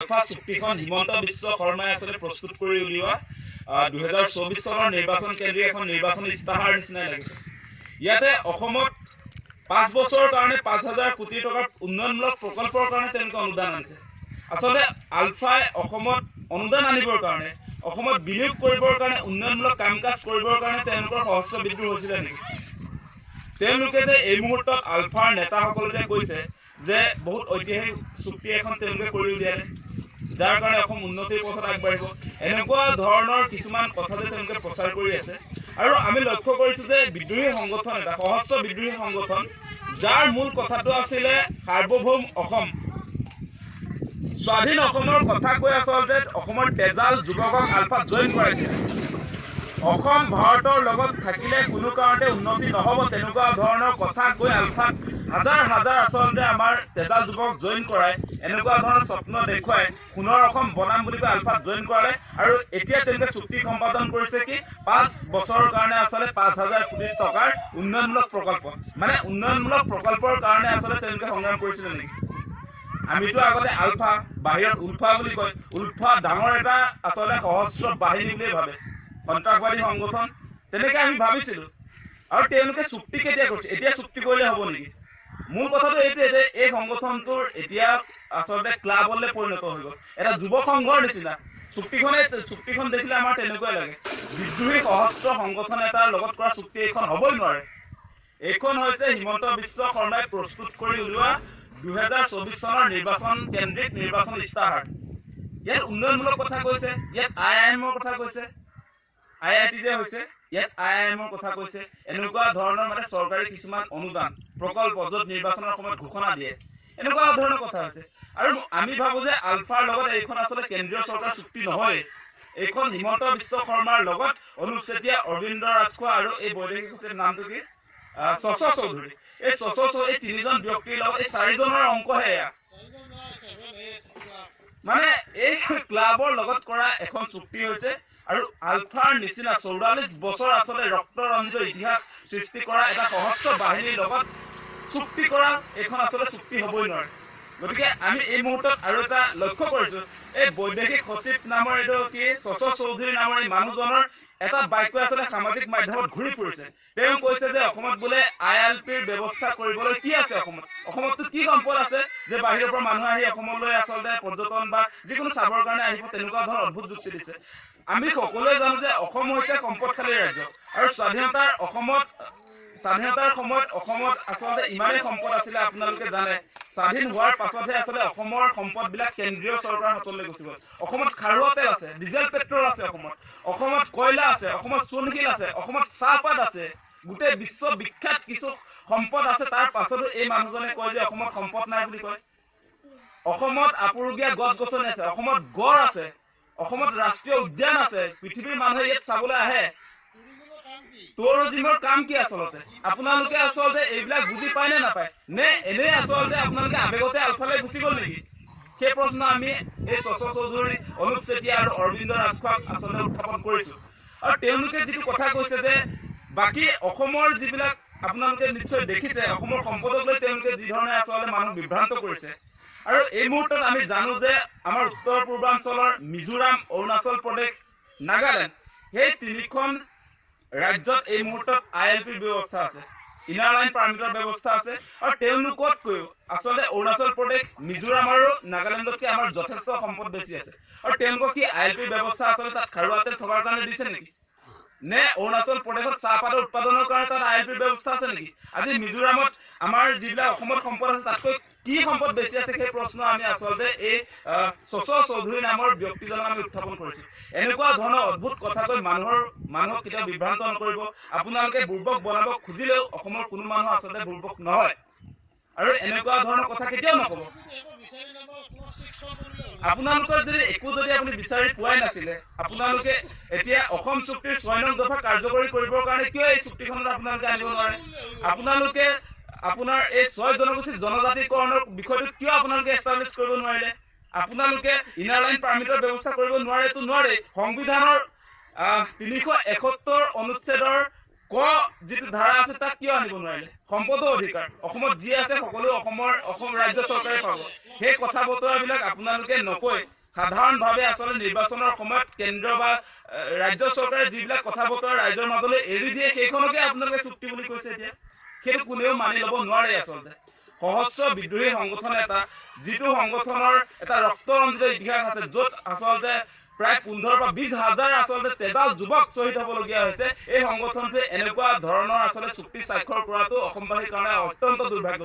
আলফা চুক্তিখন হিমন্ত বিশ্ব শৰ্মাই আসলে প্ৰস্তুত কৰি উলিওৱা 2024 চনৰ নিৰ্বাচন কেন্দ্ৰীয় এখন নিৰ্বাচনী ইস্তাহাৰ নিচিনাই লাগিছে। ইয়াতে অসমত 5 বছৰৰ কাৰণে 5,000 কোটি টকাৰ উন্নয়নমূলক প্ৰকল্পৰ কাৰণে তেওঁলোকে অনুদান আনিছে। আসলে আলফাই অসমত অনুদান আনিবৰ কাৰণে, অসমত বিনিয়োগ কৰিবৰ কাৰণে, উন্নয়নমূলক কাম কাজ কৰিবৰ কাৰণে তেওঁলোকৰ সহস্ৰ বিদ্ৰোহ হৈছিল নেকি? তেওঁলোকে যে এই মুহূৰ্তত আলফাৰ নেতাসকলে যে কৈছে যে বহুত ঐতিহাসিক চুক্তি এখন তেওঁলোকে কৰি উলিয়ালে, যাৰ কাৰণে অসম উন্নতিৰ পথত আগবাঢ়িব, এনেকুৱা ধৰণৰ কিছুমান কথা যে তেওঁলোকে প্ৰচাৰ কৰি আছে। আৰু আমি লক্ষ্য কৰিছোঁ যে বিদ্ৰোহী সংগঠন এটা, সহস্ৰ বিদ্ৰোহী সংগঠন, যাৰ মূল কথাটো আছিলে সাৰ্বভৌম অসম, স্বাধীন অসমৰ কথা কৈ আচলতে অসমৰ তেজাল যুৱকক আলফাত জইন কৰাইছিলে। অসম ভাৰতৰ লগত থাকিলে কোনো কাৰণতে উন্নতি নহ'ব, তেনেকুৱা ধৰণৰ কথা কৈ আলফাত হাজাৰ হাজাৰ আচলতে আমাৰ তেজাল যুৱক জইন কৰাই, এনেকুৱা ধৰণৰ স্বপ্ন দেখুৱাই সোণৰ অসম বনাম বুলি কৈ আলফাত জইন কৰালে। আৰু এতিয়া তেওঁলোকে চুক্তি সম্পাদন কৰিছে কি 5 বছৰৰ কাৰণে আচলতে 5,000 কোটি টকাৰ উন্নয়নমূলক প্ৰকল্প, মানে উন্নয়নমূলক প্ৰকল্পৰ কাৰণে আচলতে তেওঁলোকে সংগ্ৰাম কৰিছিলে নেকি? আমিতো আগতে আলফা, বাহিৰত উলফা বুলি কয়, উলফা ডাঙৰ এটা আচলতে সহস্ৰ বাহিনী বুলিয়ে ভাবে, সন্ত্ৰাসবাদী সংগঠন, তেনেকৈ আমি ভাবিছিলোঁ। আৰু তেওঁলোকে চুক্তি কেতিয়া কৰিছে? এতিয়া চুক্তি কৰিলে হ'ব নেকি? মূল কথাটো এইটোৱে যে এই সংগঠনটোৰ এতিয়া আচলতে ক্লাবলৈ পৰিণত হৈ গ'ল, এটা যুৱ সংঘৰ নিচিনা। চুক্তিখন দেখিলে আমাৰ তেনেকুৱাই লাগে, বিদ্ৰোহী সহস্ৰ সংগঠন এটাৰ লগত কৰা চুক্তি এইখন হ'বই নোৱাৰে। এইখন হৈছে হিমন্ত বিশ্ব শৰ্মাই প্ৰস্তুত কৰি উলিওৱা 2024 চনৰ নিৰ্বাচন কেন্দ্ৰিক নিৰ্বাচন ইস্তাহাৰ। ইয়াত উন্নয়নমূলক কথা কৈছে, ইয়াত IIMৰ কথা কৈছে, IIT যে হৈছে ইয়াত IIMৰ কথা কৈছে, এনেকুৱা ধৰণৰ মানে চৰকাৰী কিছুমান অনুদান প্ৰকল্প য'ত নিৰ্বাচনৰ সময়ত ঘোষণা দিয়ে, এনেকুৱা ধৰণৰ কথা হৈছে। আৰু আমি ভাবোঁ যে আলফাৰ লগত এইখন আচলতে কেন্দ্ৰীয় চৰকাৰ চুক্তি নহয়, এইখন হিমন্ত বিশ্ব শৰ্মাৰ লগত অনুপ চেতিয়া, অৰবিন্দ ৰাজখোৱা আৰু এই বৈদেশিক সচিবৰ নামটো কি, শশ চৌধুৰী, এই এই 3জন ব্যক্তিৰ লগত এই 4জনৰ অংকহে এয়া। মানে এই ক্লাবৰ লগত কৰা এখন চুক্তি হৈছে। আৰু আলফাৰ নিচিনা 44 বছৰ আচলতে ৰক্তৰঞ্জিত ইতিহাস সৃষ্টি কৰা এটা সহস্ৰ বাহিনীৰ লগত চুক্তি কৰা এইখন আচলতে চুক্তি হ'বই নোৱাৰে। গতিকে আমি এই মুহূৰ্তত আৰু এটা লক্ষ্য কৰিছোঁ, এই বৈদেশিক সচিব নামৰ এইটো কি শশ চৌধুৰী নামৰ এই মানুহজনৰ এটা বাক্য আচলতে সামাজিক মাধ্যমত ঘূৰি ফুৰিছে। তেওঁ কৈছে যে অসমত বোলে ILPৰ ব্যৱস্থা কৰিবলৈ কি আছে, অসমততো কি সম্পদ আছে যে বাহিৰৰ পৰা মানুহ আহি অসমলৈ আচলতে পৰ্যটন বা যিকোনো চাবৰ কাৰণে আহিব, তেনেকুৱা ধৰণৰ অদ্ভুত যুক্তি দিছে। আমি সকলোৱে জানো যে অসম হৈছে সম্পদশালী ৰাজ্য, আৰু স্বাধীনতাৰ সময়ত অসমত আচলতে ইমানেই সম্পদ আছিলে, আপোনালোকে জানে স্বাধীন হোৱাৰ পাছতহে আচলতে অসমৰ সম্পদবিলাক কেন্দ্ৰীয় চৰকাৰৰ হাতলৈ গুচি গ'ল। অসমত খাৰুৱা তেল আছে, ডিজেল পেট্ৰল আছে, অসমত কয়লা আছে, অসমত চূণশিল আছে, অসমত চাহপাত আছে, গোটেই বিশ্ববিখ্যাত কিছু সম্পদ আছে। তাৰ পাছতো এই মানুহজনে কয় যে অসমত সম্পদ নাই বুলি কয়। অসমত আপুৰুগীয়া গছ গছনি আছে, অসমত গড় আছে, অসমত ৰাষ্ট্ৰীয় উদ্যান আছে, পৃথিৱীৰ মানুহে ইয়াত চাবলৈ আহে। টুৰিজিমৰ কাম কি আচলতে? আপোনালোকে আচলতে এইবিলাক বুজি পায় নে নাপায়, নে এনেই আচলতে আপোনালোকে আবেগতে আলফালৈ গুচি গ'ল নেকি? সেই প্ৰশ্ন আমি এই শশ চৌধুৰী, অনুপ চেতিয়া আৰু অৰবিন্দ ৰাজখোৱাক আচলতে উত্থাপন কৰিছোঁ। আৰু তেওঁলোকে যিটো কথা কৈছে যে বাকী অসমৰ যিবিলাক আপোনালোকে নিশ্চয় দেখিছে, অসমৰ সম্পদক লৈ তেওঁলোকে যি ধৰণে আচলতে মানুহ বিভ্ৰান্ত কৰিছে। আৰু এই মুহূৰ্তত আমি জানো যে আমাৰ উত্তৰ পূৰ্বাঞ্চলৰ মিজোৰাম, অৰুণাচল প্ৰদেশ, নাগালেণ্ড, সেই 3খন ৰাজ্যত এই মুহূৰ্তত ILPৰ ব্যৱস্থা আছে, ইনাৰ লাইন পাৰ্মিটৰ ব্যৱস্থা আছে। আৰু তেওঁলোকতকৈও আচলতে অৰুণাচল প্ৰদেশ, মিজোৰাম আৰু নাগালেণ্ডতকৈ আমাৰ যথেষ্ট সম্পদ বেছি আছে। আৰু তেওঁলোকক কি ILPৰ ব্যৱস্থা আচলতে তাত খাৰুৱা তেল থকাৰ কাৰণে দিছে নেকি? নে অৰুণাচল প্ৰদেশত চাহপাতৰ উৎপাদনৰ কাৰণে তাত ILPৰ ব্যৱস্থা আছে নেকি? আজি মিজোৰামত আমাৰ যিবিলাক অসমত সম্পদ আছে তাতকৈ কি সম্পদ বেছি আছে, সেই প্ৰশ্ন আমি আচলতে এই শশ চৌধুৰী নামৰ ব্যক্তিজনক আমি উত্থাপন কৰিছোঁ। এনেকুৱা ধৰণৰ অদ্ভুত কথা কৈ মানুহক কেতিয়াও বিভ্ৰান্ত নকৰিব। আপোনালোকে বুৰ্বক বনাব খুজিলেও অসমৰ কোনো মানুহ আচলতে বুৰ্বক নহয়, আৰু এনেকুৱা ধৰণৰ কথা কেতিয়াও নক'ব। আপোনালোকৰ যদি আপুনি বিচাৰি পোৱাই নাছিলে, আপোনালোকে এতিয়া অসম চুক্তিৰ 6 নং দফা কাৰ্যকৰী কৰিবৰ কাৰণে কিয় এই চুক্তিখনত আপোনালোকে আনিব নোৱাৰে? আপোনালোকে আপোনাৰ এই 6 জনগোষ্ঠীৰ জনজাতিকৰণৰ বিষয়টো কিয় আপোনালোকে এষ্টাব্লিছ কৰিব নোৱাৰিলে? আপোনালোকে ইনাৰ লাইন পাৰ্মিটৰ ব্যৱস্থা কৰিব নোৱাৰেতো নোৱাৰে। সংবিধানৰ 371 অনুচ্ছেদৰ ক যিটো ধাৰা আছে তাক কিয় আনিব নোৱাৰিলে? সম্পদৰ অধিকাৰ অসমত যি আছে সকলো অসম ৰাজ্য চৰকাৰে পাব। সেই কথা বতৰাবিলাক আপোনালোকে নকৈ সাধাৰণভাৱে আচলতে নিৰ্বাচনৰ সময়ত কেন্দ্ৰ বা ৰাজ্য চৰকাৰে যিবিলাক কথা বতৰা ৰাইজৰ মাজলৈ এৰি দিয়ে সেইখনকে আপোনালোকে চুক্তি বুলি কৈছে এতিয়া সেইটো কোনেও মানি ল'ব নোৱাৰে আচলতে সহস্ৰ বিদ্ৰোহী সংগঠন এটা যিটো সংগঠনৰ এটা ৰক্তৰঞ্জিত ইতিহাস আছে য'ত আচলতে প্ৰায় 15 পৰা 20 হাজাৰ আচলতে তেজাল যুৱক শ্বহীদ হ'বলগীয়া হৈছে এই সংগঠনটোৱে এনেকুৱা ধৰণৰ আচলতে চুক্তি স্বাক্ষৰ কৰাটো অসমবাসীৰ কাৰণে অত্যন্ত দুৰ্ভাগ্য